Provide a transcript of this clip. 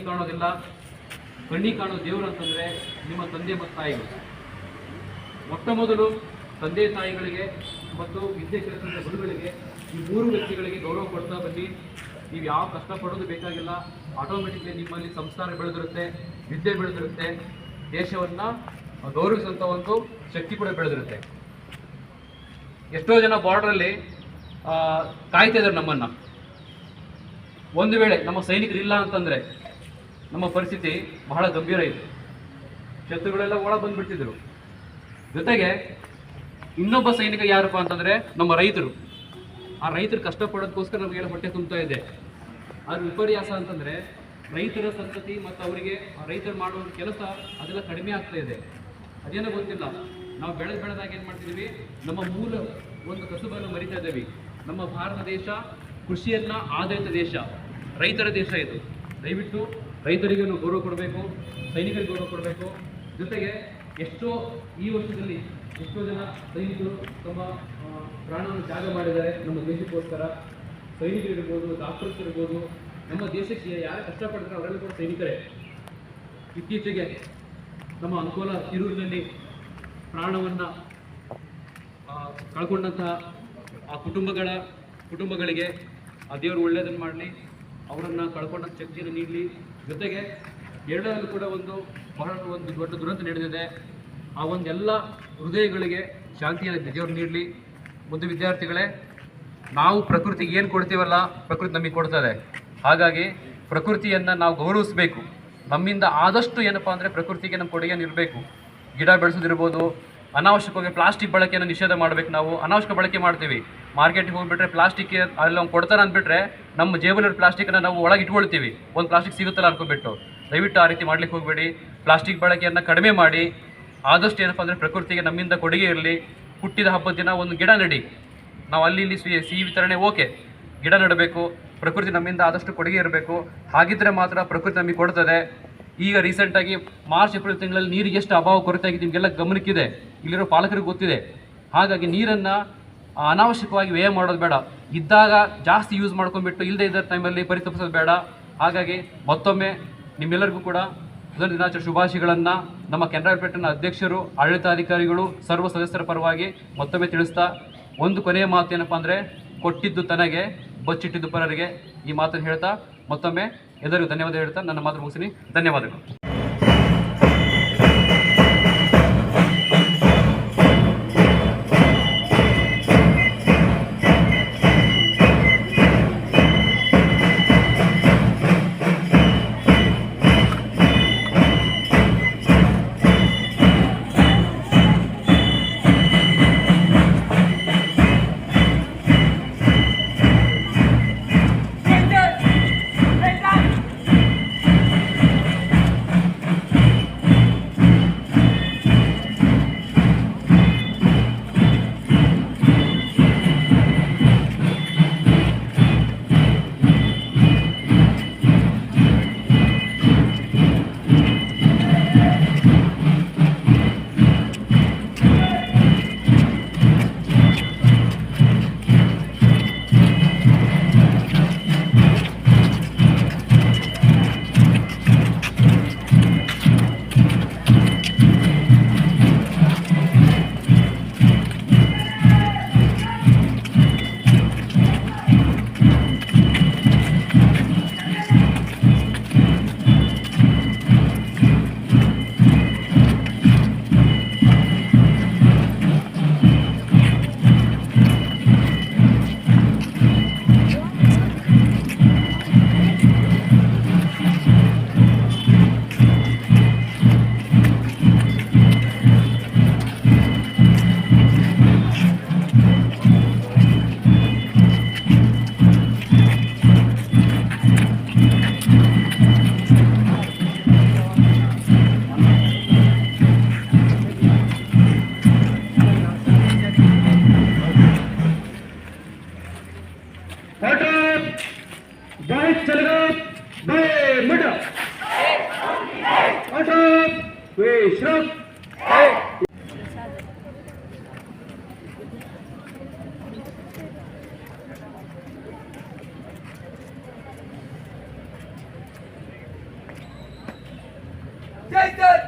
ಕಾಣೋದಿಲ್ಲ. ಕಣ್ಣಿಗೆ ಕಾಣೋ ದೇವರು ಅಂತಂದರೆ ನಿಮ್ಮ ತಂದೆ ಮತ್ತು ತಾಯಿಗಳು. ಮೊಟ್ಟ ಮೊದಲು ತಂದೆ ತಾಯಿಗಳಿಗೆ ಮತ್ತು ವಿದ್ಯೆ ಕಲಿಸಿದ ಗುರುಗಳಿಗೆ, ಈ ಮೂರು ವ್ಯಕ್ತಿಗಳಿಗೆ ಗೌರವ ಕೊಡ್ತಾ ಬನ್ನಿ. ನೀವು ಯಾವ ಕಷ್ಟಪಡೋದು ಬೇಕಾಗಿಲ್ಲ. ಆಟೋಮೆಟಿಕ್ಲಿ ನಿಮ್ಮಲ್ಲಿ ಸಂಸ್ಕಾರ ಬೆಳೆದಿರುತ್ತೆ, ವಿದ್ಯೆ ಬೆಳೆದಿರುತ್ತೆ, ದೇಶವನ್ನು ಗೌರವಿಸುವಂಥ ಒಂದು ಶಕ್ತಿ ಕೂಡ ಬೆಳೆದಿರುತ್ತೆ. ಎಷ್ಟೋ ಜನ ಬಾರ್ಡ್ರಲ್ಲಿ ಕಾಯ್ತಾ ಇದ್ದಾರೆ ನಮ್ಮನ್ನು. ಒಂದು ವೇಳೆ ನಮ್ಮ ಸೈನಿಕರಿಲ್ಲ ಅಂತಂದರೆ ನಮ್ಮ ಪರಿಸ್ಥಿತಿ ಬಹಳ ಗಂಭೀರ ಇದೆ. ಶತ್ರುಗಳೆಲ್ಲ ಒಳ ಬಂದುಬಿಡ್ತಿದ್ರು. ಜೊತೆಗೆ ಇನ್ನೊಬ್ಬ ಸೈನಿಕ ಯಾರಪ್ಪ ಅಂತಂದರೆ ನಮ್ಮ ರೈತರು. ಆ ರೈತರು ಕಷ್ಟಪಡೋದಕ್ಕೋಸ್ಕರ ನಮಗೆಲ್ಲ ಹೊಟ್ಟೆ ತುಂಬ್ತಾ ಇದೆ. ಅದು ವಿಪರ್ಯಾಸ ಅಂತಂದರೆ ರೈತರ ಸಂತತಿ ಮತ್ತು ಅವರಿಗೆ ರೈತರು ಮಾಡುವ ಕೆಲಸ ಅದೆಲ್ಲ ಕಡಿಮೆ ಆಗ್ತಾ ಇದೆ. ಅದೇನೋ ಗೊತ್ತಿಲ್ಲ. ನಾವು ಬೆಳೆದಾಗ ಏನು ಮಾಡ್ತಿದ್ದೀವಿ, ನಮ್ಮ ಮೂಲ ಒಂದು ಕಸುಬನ್ನು ಮರಿತಾ ಇದ್ದೀವಿ. ನಮ್ಮ ಭಾರತ ದೇಶ ಕೃಷಿಯನ್ನು ಆಧಾರಿತ ದೇಶ, ರೈತರ ದೇಶ ಇದು. ದಯವಿಟ್ಟು ರೈತರಿಗೆ ನಾವು ಗೌರವ ಕೊಡಬೇಕು, ಸೈನಿಕರಿಗೆ ಗೌರವ ಕೊಡಬೇಕು. ಜೊತೆಗೆ ಈ ವರ್ಷದಲ್ಲಿ ಎಷ್ಟೋ ಜನ ಸೈನಿಕರು ತಮ್ಮ ಪ್ರಾಣವನ್ನು ತ್ಯಾಗ ಮಾಡಿದ್ದಾರೆ ನಮ್ಮ ದೇಶಕ್ಕೋಸ್ಕರ. ಸೈನಿಕರಿರ್ಬೋದು, ಡಾಕ್ಟರ್ಸ್ ಇರ್ಬೋದು, ನಮ್ಮ ದೇಶಕ್ಕೆ ಯಾರು ಕಷ್ಟಪಡ್ತಾರೆ ಅವರೆಲ್ಲ ಕೂಡ ಸೈನಿಕರೇ. ಇತ್ತೀಚೆಗೆ ನಮ್ಮ ಅಂಕೋಲ ತಿರೂರಿನಲ್ಲಿ ಪ್ರಾಣವನ್ನು ಕಳ್ಕೊಂಡಂತಹ ಆ ಕುಟುಂಬಗಳಿಗೆ ಆ ದೇವರು ಒಳ್ಳೆಯದನ್ನು ಮಾಡಲಿ, ಅವರನ್ನು ಕಳ್ಕೊಂಡಂಥ ಶಕ್ತಿಯನ್ನು ನೀಡಲಿ. ಜೊತೆಗೆ ಎರಡರಲ್ಲೂ ಕೂಡ ಒಂದು ದೊಡ್ಡ ದುರಂತ ನಡೆದಿದೆ. ಆ ಒಂದೆಲ್ಲ ಹೃದಯಗಳಿಗೆ ಶಾಂತಿಯನ್ನು ದೇವರು ನೀಡಲಿ. ಮುದ್ದು ವಿದ್ಯಾರ್ಥಿಗಳೇ, ನಾವು ಪ್ರಕೃತಿಗೆ ಏನು ಕೊಡ್ತೀವಲ್ಲ, ಪ್ರಕೃತಿ ನಮಗೆ ಕೊಡ್ತದೆ. ಹಾಗಾಗಿ ಪ್ರಕೃತಿಯನ್ನು ನಾವು ಗೌರವಿಸಬೇಕು. ನಮ್ಮಿಂದ ಆದಷ್ಟು ಏನಪ್ಪ ಅಂದರೆ ಪ್ರಕೃತಿಗೆ ನಮ್ಮ ಕೊಡುಗೆಯನ್ನು ಇರಬೇಕು. ಗಿಡ ಬೆಳೆಸೋದಿರ್ಬೋದು, ಅನಾವಶ್ಯಕವಾಗಿ ಪ್ಲಾಸ್ಟಿಕ್ ಬಳಕೆಯನ್ನು ನಿಷೇಧ ಮಾಡಬೇಕು. ನಾವು ಅನಾವಶ್ಯಕ ಬಳಕೆ ಮಾಡ್ತೀವಿ. ಮಾರ್ಕೆಟಿಗೆ ಹೋಗಿಬಿಟ್ರೆ ಪ್ಲಾಸ್ಟಿಕ್ ಅಲ್ಲಿ ಅವ್ನು ಕೊಡ್ತಾನೆ ಅಂದ್ಬಿಟ್ರೆ ನಮ್ಮ ಜೇಬಲ್ಲಿರೋ ಪ್ಲಾಸ್ಟಿಕನ್ನು ನಾವು ಒಳಗೆ ಇಟ್ಕೊಳ್ತೀವಿ. ಒಂದು ಪ್ಲಾಸ್ಟಿಕ್ ಸಿಗುತ್ತಲ್ಲ ಅನ್ಕೊಂಡ್ಬಿಟ್ಟು. ದಯವಿಟ್ಟು ಆ ರೀತಿ ಮಾಡ್ಲಿಕ್ಕೆ ಹೋಗಬೇಡಿ. ಪ್ಲಾಸ್ಟಿಕ್ ಬಳಕೆಯನ್ನು ಕಡಿಮೆ ಮಾಡಿ. ಆದಷ್ಟು ಏನಪ್ಪ ಅಂದರೆ ಪ್ರಕೃತಿಗೆ ನಮ್ಮಿಂದ ಕೊಡುಗೆ ಇರಲಿ. ಹುಟ್ಟಿದ ಹಬ್ಬದ ದಿನ ಒಂದು ಗಿಡ ನೆಡಿ. ನಾವು ಅಲ್ಲಿ ಇಲ್ಲಿ ಸಿಹಿ ವಿತರಣೆ ಓಕೆ, ಗಿಡ ನೆಡಬೇಕು. ಪ್ರಕೃತಿ ನಮ್ಮಿಂದ ಆದಷ್ಟು ಕೊಡುಗೆ ಇರಬೇಕು. ಹಾಗಿದ್ರೆ ಮಾತ್ರ ಪ್ರಕೃತಿ ನಮಗೆ ಕೊಡ್ತದೆ. ಈಗ ರೀಸೆಂಟಾಗಿ ಮಾರ್ಚ್ ಏಪ್ರಿಲ್ ತಿಂಗಳಲ್ಲಿ ನೀರಿಗೆ ಎಷ್ಟು ಅಭಾವ ಕೊರತೆ ಆಗಿದೆ ನಿಮಗೆಲ್ಲ ಗಮನಕ್ಕಿದೆ, ಇಲ್ಲಿರೋ ಪಾಲಕರಿಗೆ ಗೊತ್ತಿದೆ. ಹಾಗಾಗಿ ನೀರನ್ನು ಅನಾವಶ್ಯಕವಾಗಿ ವ್ಯಯ ಮಾಡೋದು ಬೇಡ. ಇದ್ದಾಗ ಜಾಸ್ತಿ ಯೂಸ್ ಮಾಡ್ಕೊಂಡ್ಬಿಟ್ಟು ಇಲ್ಲದೆ ಇದ್ದ ಟೈಮಲ್ಲಿ ಪರಿತಪಿಸೋದು ಬೇಡ. ಹಾಗಾಗಿ ಮತ್ತೊಮ್ಮೆ ನಿಮ್ಮೆಲ್ಲರಿಗೂ ಕೂಡ ಸುಧಾ ದಿನಾಚರಣೆ ಶುಭಾಶಯಗಳನ್ನು ನಮ್ಮ ಕೆನರಾ ಪೇಟೆನ ಅಧ್ಯಕ್ಷರು, ಆಡಳಿತಾಧಿಕಾರಿಗಳು, ಸರ್ವ ಸದಸ್ಯರ ಪರವಾಗಿ ಮತ್ತೊಮ್ಮೆ ತಿಳಿಸ್ತಾ, ಒಂದು ಕೊನೆಯ ಮಾತು ಏನಪ್ಪ ಅಂದರೆ, ಕೊಟ್ಟಿದ್ದು ತನಗೆ ಬಚ್ಚಿಟ್ಟಿದ್ದು ಪರರಿಗೆ. ಈ ಮಾತನ್ನು ಹೇಳ್ತಾ ಮತ್ತೊಮ್ಮೆ ಎಲ್ಲರಿಗೂ ಧನ್ಯವಾದ ಹೇಳ್ತಾ ನನ್ನ ಮಾತು ಮುಗಿಸ್ತೀನಿ. ಧನ್ಯವಾದಗಳು. ಜೈ ಸರ್.